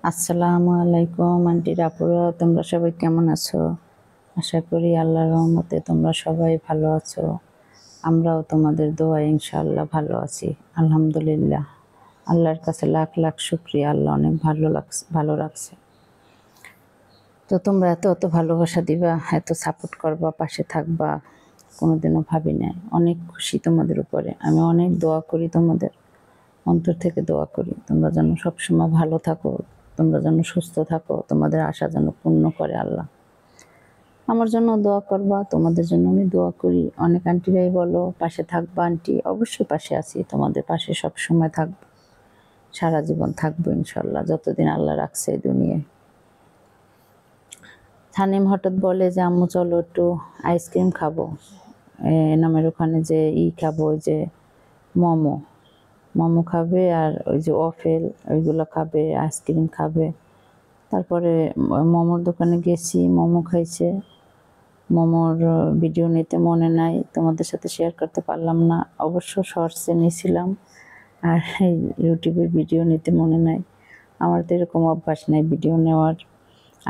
আসসালামু আলাইকুম আন্টির আপুরা, তোমরা সবাই কেমন আছো? আশা করি আল্লাহর রহমতে তোমরা সবাই ভালো আছো। আমরাও তোমাদের দোয়া ইনশাআল্লাহ ভালো আছি, আলহামদুলিল্লাহ। আল্লাহর কাছে লাখ লাখ শুকরিয়া, আল্লাহ অনেক ভালো রাখছে। তো তোমরা এত ভালোবাসা দিবা, এত সাপোর্ট করবা, পাশে থাকবা, কোনোদিনও ভাবি নাই। অনেক খুশি তোমাদের উপরে। আমি অনেক দোয়া করি, তোমাদের অন্তর থেকে দোয়া করি তোমরা যেন সবসময় ভালো থাকো, তোমরা যেন সুস্থ থাকো, তোমাদের আশা যেন পূর্ণ করে আল্লাহ। আমার জন্য দোয়া করবা, তোমাদের জন্য আমি দোয়া করি। অনেক আন্টিরাই বলো পাশে থাকবা। আন্টি অবশ্যই পাশে আছি, তোমাদের পাশে সব সময় থাকবো, সারা জীবন থাকবো ইনশাল্লাহ, যতদিন আল্লাহ রাখছে এই দুনিয়ায়। থানিম হঠাৎ বলে যে আম্মু চলো একটু আইসক্রিম খাবো, নামের ওখানে যে খাবো, ওই যে মোমো খাবে, আর ওই যে ওয়াফেল ওইগুলো খাবে, আইসক্রিম খাবে। তারপরে মোমোর দোকানে গেছি, মোমো খাইছে। মোমোর ভিডিও নিতে মনে নাই, তোমাদের সাথে শেয়ার করতে পারলাম না। অবশ্য শর্টসে নিয়েছিলাম, আর এই ইউটিউবের ভিডিও নিতে মনে নাই। আমার তো এরকম অভ্যাস নাই ভিডিও নেওয়ার।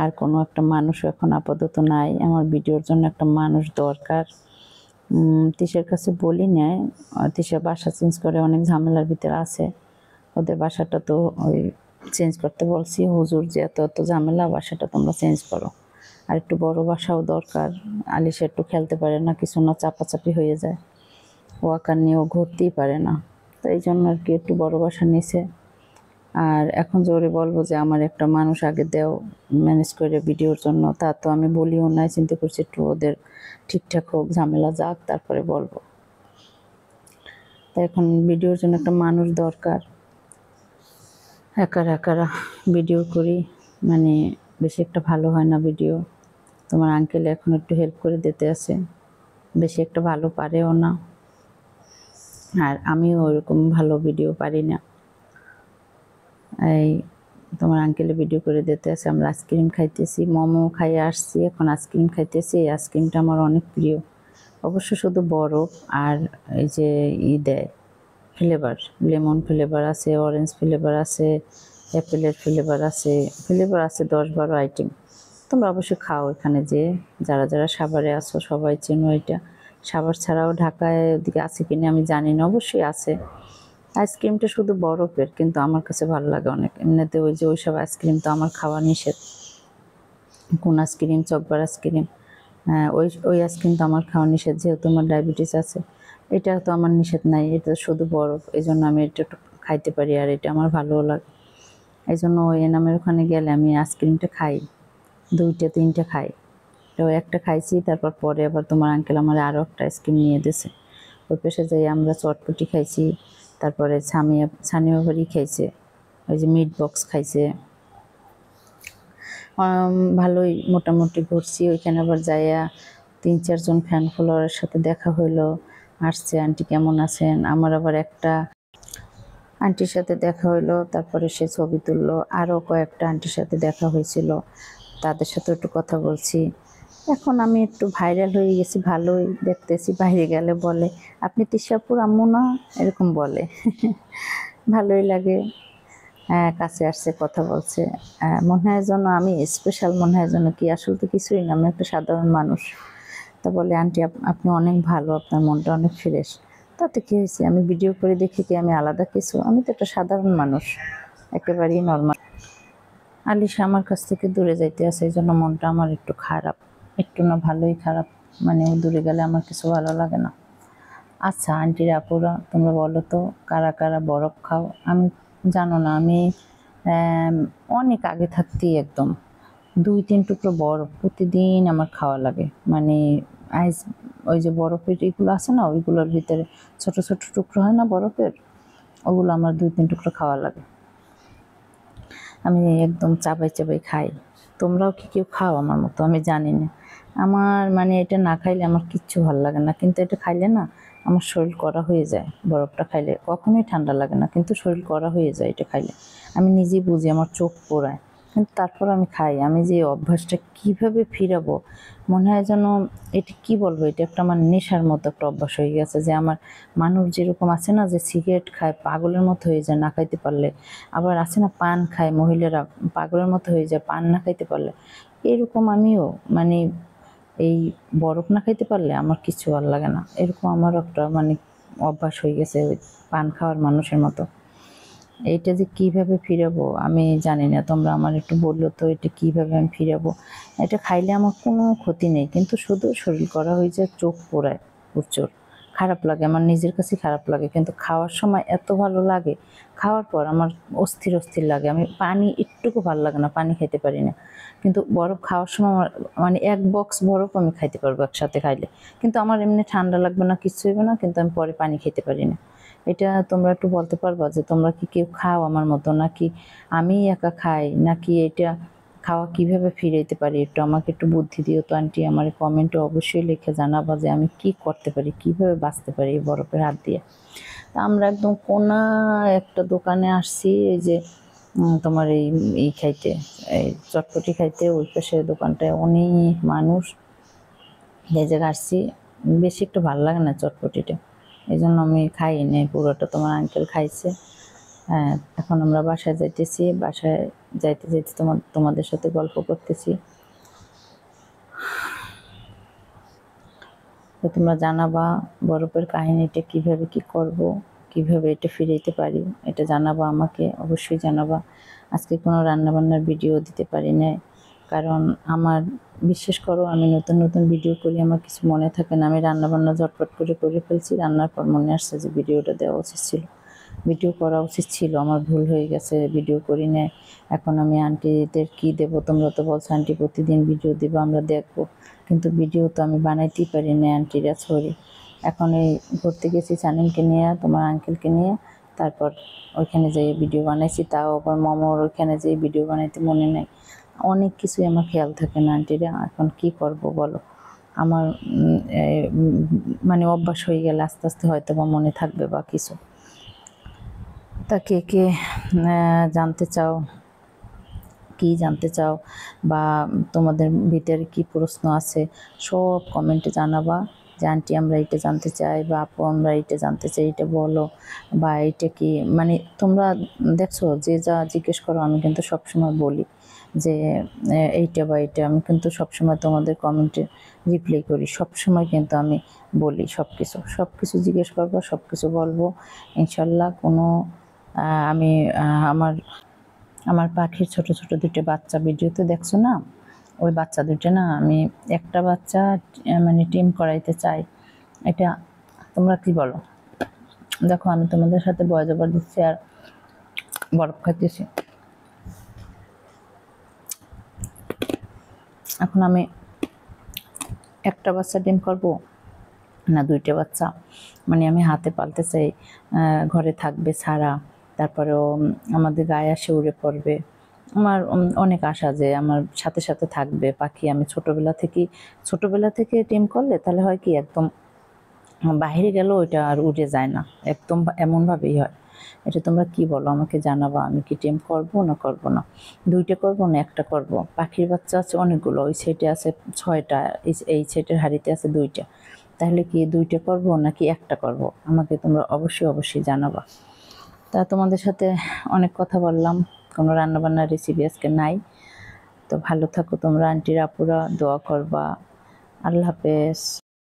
আর কোনো একটা মানুষও এখন আপাতত নাই, আমার ভিডিওর জন্য একটা মানুষ দরকার। তিশার কাছে বলি নেয়, তিশা বাসা চেঞ্জ করে, অনেক ঝামেলার ভিতরে আছে। ওদের বাসাটা তো ওই চেঞ্জ করতে বলছি, হুজুর যে এত ঝামেলা, বাসাটা তোমরা চেঞ্জ করো। আর একটু বড় বাসাও দরকার। আলিশা একটু খেলতে পারে না, কিছু না, চাপাচাপি হয়ে যায়, ওয়াকার নিয়েও ঘুরতেই পারে না। তো এই জন্য আর কি একটু বড় বাসা নিছে। আর এখন জোরে বলবো যে আমার একটা মানুষ আগে দেও ম্যানেজ করে ভিডিওর জন্য, তা তো আমি বলিও নাই, চিন্তা করছি একটু ওদের ঠিকঠাক হোক, ঝামেলা যাক, তারপরে বলবো। তো এখন ভিডিওর জন্য একটা মানুষ দরকার। একারা ভিডিও করি, মানে বেশি একটা ভালো হয় না ভিডিও। তোমার আঙ্কেল এখন একটু হেল্প করে দিতে আছে, বেশি একটা ভালো পারেও না, আর আমিও ওরকম ভালো ভিডিও পারি না। এই তোমার আঙ্কেলে ভিডিও করে দিতে আছে। আমরা আইসক্রিম খাইতেছি, মোমো খাইয়ে আসছি, এখন আইসক্রিম খাইতেছি। এই আইসক্রিমটা আমার অনেক প্রিয়। অবশ্য শুধু বরফ আর এই যে দেয় ফ্লেভার, লেমন ফ্লেভার আছে, অরেঞ্জ ফ্লেভার আছে, অ্যাপেলের ফ্লেভার আছে, 10-12 আইটেম। তোমরা অবশ্যই খাও এখানে, যে যারা সাভারে আছো সবাই চেনো এটা। সাভার ছাড়াও ঢাকায় ওদিকে আছে কিনা আমি জানি না, অবশ্যই আছে। আইসক্রিমটা শুধু বরফের, কিন্তু আমার কাছে ভালো লাগে অনেক। এমনিতে ওই যে ওইসব আইসক্রিম তো আমার খাওয়া নিষেধ। কোন আইসক্রিম, চকবার আইসক্রিম, ওই আইসক্রিম তো আমার খাওয়া নিষেধ, যেহেতু আমার ডায়াবেটিস আছে। এটা তো আমার নিষেধ নাই, এটা শুধু বরফ, এই জন্য আমি এটা একটু খাইতে পারি, আর এটা আমার ভালোও লাগে। এই জন্য ওই এনামের ওখানে গেলে আমি আইসক্রিমটা খাই, 2-3টা খাই। তো একটা খাইছি, তারপর পরে আবার তোমার আঙ্কেল আমার আরও একটা আইসক্রিম নিয়ে দিয়েছে। ওই পেশে যাই আমরা চটপটি খাইছি, তারপরে ছানিয়া বাড়ি খাইছে, ওই যে মিট বক্স খাইছে। ভালোই মোটামুটি ঘুরছি। ওইখানে আবার যাইয়া 3-4 জন ফ্যান ফলোয়ারের সাথে দেখা হইলো, আসছে, আন্টি কেমন আছেন। আমার আবার একটা আন্টির সাথে দেখা হইলো, তারপরে সে ছবি তুললো। আরও কয়েকটা আন্টির সাথে দেখা হয়েছিল, তাদের সাথে একটু কথা বলছি। এখন আমি একটু ভাইরাল হয়ে গেছি, ভালোই দেখতেছি। বাইরে গেলে বলে আপনি তিশাপুর আম্মু না, এরকম বলে। ভালোই লাগে। কাছে আসছে, কথা বলছে, মনে হয় যেন আমি স্পেশাল, মনে হয় যেন কি, আসলে তো কিছুই না, আমি একটা সাধারণ মানুষ। তা বলে আন্টি আপনি অনেক ভালো, আপনার মনটা অনেক ফ্রেশ। তাতে কী হয়েছে, আমি ভিডিও করে দেখি কি আমি আলাদা কিছু? আমি তো একটা সাধারণ মানুষ, একেবারেই নর্মাল। আলিশা আমার কাছ থেকে দূরে যাইতে আছে, এই জন্য মনটা আমার একটু খারাপ, একটু না ভালোই খারাপ। মানে ও দূরে গেলে আমার কিছু ভালো লাগে না। আচ্ছা আন্টির আপুরা, তোমরা বলো তো কারা বরফ খাও? আমি জানো না, আমি অনেক আগে থাকতেই একদম 2-3 টুকরো বরফ প্রতিদিন আমার খাওয়া লাগে। মানে আইস, ওই যে বরফের এগুলো আছে না, ওইগুলোর ভিতরে ছোট ছোট টুকরো হয় না বরফের, ওগুলো আমার 2-3 টুকরো খাওয়া লাগে। আমি একদম চাবাই খাই। তোমরাও কি কেউ খাও আমার মতো? আমি জানি না। আমার মানে এটা না খাইলে আমার কিচ্ছু ভালো লাগে না, কিন্তু এটা খাইলে না আমার শরীর কড়া হয়ে যায়। বরফটা খাইলে কখনোই ঠান্ডা লাগে না, কিন্তু শরীর কড়া হয়ে যায় এটা খাইলে। আমি নিজেই বুঝি, আমার চোখ পোড়ায়, কিন্তু তারপর আমি খাই। আমি যে অভ্যাসটা কিভাবে ফিরাবো, মনে হয় যেন এটা কি বলবো, এটা একটা আমার নেশার মতো একটা অভ্যাস হয়ে গেছে। যে আমার মানুষ যেরকম আছে না, যে সিগারেট খায় পাগলের মতো হয়ে যায় না খাইতে পারলে, আবার আছে না পান খায় মহিলারা পাগলের মতো হয়ে যায় পান না খাইতে পারলে, এরকম আমিও মানে এই বরফ না খাইতে পারলে আমার কিছু ভালো লাগে না, এরকম আমার একটা মানে অভ্যাস হয়ে গেছে ওই পান খাওয়ার মানুষের মতো। এইটা যে কিভাবে ফিরাবো আমি জানি না, তোমরা আমার একটু বললো তো এটা কিভাবে আমি ফিরাবো। এটা খাইলে আমার কোনো ক্ষতি নেই, কিন্তু শুধু শরীর করা হয়ে যায়, চোখ পোড়ায় প্রচুর, খারাপ লাগে, আমার নিজের কাছে খারাপ লাগে। কিন্তু খাওয়ার সময় এত ভালো লাগে, খাওয়ার পর আমার অস্থির অস্থির লাগে, আমি পানি একটুকু ভালো লাগে না, পানি খাইতে পারি না। কিন্তু বরফ খাওয়ার সময় আমার মানে এক বক্স বরফ আমি খাইতে পারবো একসাথে খাইলে, কিন্তু আমার এমনি ঠান্ডা লাগবে না, কিচ্ছু হবে না, কিন্তু আমি পরে পানি খেতে পারি না। এটা তোমরা একটু বলতে পারবা যে তোমরা কি কেউ খাও আমার মতো, নাকি আমি একা খাই, নাকি এটা খাওয়া কিভাবে ফিরাইতে পারি? একটু আমাকে একটু বুদ্ধি দিও তো আন্টি, আমার কমেন্টে অবশ্যই লিখে জানাবা যে আমি কি করতে পারি, কিভাবে বাঁচতে পারি এই বরফের হাত দিয়ে। তা আমরা একদম কোনা একটা দোকানে আসছি, এই যে তোমার এই খাইতে, এই চটপটি খাইতে, ওই পাশে দোকানটায় অনেক মানুষ, এই জায়গায় আসছি। বেশি একটু ভালো লাগে না চটপটিটা, এই জন্য আমি খাই নাই পুরোটা, তোমার আঙ্কেল খাইছে। হ্যাঁ, এখন আমরা বাসায় যাইতেছি, বাসায় যাইতে যাইতে তোমাদের সাথে গল্প করতেছি। তো তোমরা জানাবা বরফের কাহিনীটা কিভাবে কি করব, কিভাবে এটা ফিরাইতে পারি, এটা জানাবা আমাকে, অবশ্যই জানাবা। আজকে কোনো রান্নাবান্নার ভিডিও দিতে পারি না, কারণ আমার বিশ্বাস করো আমি নতুন নতুন ভিডিও করি, আমার কিছু মনে থাকে না। আমি রান্নাবান্না ঝটপট করে ফেলছি, রান্নার পর মনে আসছে যে ভিডিওটা দেওয়া উচিত ছিল, ভিডিও করা উচিত ছিল, আমার ভুল হয়ে গেছে, ভিডিও করি না। এখন আমি আন্টিদের কি দেব, তোমরা তো বলছো আন্টি প্রতিদিন ভিডিও দেবো, আমরা দেখবো, কিন্তু ভিডিও তো আমি বানাইতেই পারি না আন্টিরা, সরি। এখন এই ঘুরতে গেছি সানিমকে নিয়ে, তোমার আঙ্কেলকে নিয়ে, তারপর ওইখানে যেয়ে ভিডিও বানাইছি, তাও আবার মোমোর ওইখানে যেয়ে ভিডিও বানাইতে মনে নেই, অনেক কিছুই আমার খেয়াল থাকে না আন্টিরা। এখন কি করব বলো, আমার মানে অভ্যাস হয়ে গেলে আস্তে আস্তে হয়তো বা মনে থাকবে বা কিছু। তা কে কে জানতে চাও, কি জানতে চাও, বা তোমাদের ভিতরে কি প্রশ্ন আছে, সব কমেন্টে জানাবা যে আন্টি আমরা এটা জানতে চাই, বা আপু আমরা এটা জানতে চাই, এটা বলো, বা এটা কি মানে তোমরা দেখছো যে যা জিজ্ঞেস করো আমি কিন্তু সবসময় বলি যে এইটা বা এটা, আমি কিন্তু সবসময় তোমাদের কমেন্টে রিপ্লাই করি, সবসময় কিন্তু আমি বলি সব কিছু জিজ্ঞেস করবো, সব কিছু বলবো ইনশাল্লাহ। কোনো আমি আমার আমার পাখির ছোট ছোট দুটো বাচ্চা ভিডিওতে দেখছো না, ওই বাচ্চা দুটো না, আমি একটা বাচ্চা মানে টিম করাইতে চাই। এটা তোমরা কি বলো? দেখো আমি তোমাদের সাথে ভয়েস ওভার দিচ্ছি আর বরফ খাইতেছি। এখন আমি একটা বাচ্চা ডিম করব না দুইটা বাচ্চা, মানে আমি হাতে পালতে চাই, ঘরে থাকবে ছাড়া, তারপরেও আমাদের গায়ে আসে উড়ে পড়বে। আমার অনেক আশা যে আমার সাথে সাথে থাকবে পাখি। আমি ছোটবেলা থেকে টিম করলে তাহলে হয় কি, একদম বাইরে গেল ওইটা আর উড়ে যায় না, একদম এমনভাবেই হয়। এটা তোমরা কি বলো আমাকে জানাবা, আমি কি টিম করব না করব না, দুইটা করব না একটা করব? পাখির বাচ্চা আছে অনেকগুলো, ওই সাইডে আছে 6টা, এই সাইডের হাড়িতে আছে 2টা, তাহলে কি দুইটা করব নাকি একটা করব? আমাকে তোমরা অবশ্যই জানাবা। তা তোমাদের সাথে অনেক কথা বললাম, কোনো রান্নাবান্নার রেসিপি আজকে নাই। তো ভালো থাকো তোমরা আন্টিরা আপুরা, দোয়া করবা। আল্লাহ হাফেজ।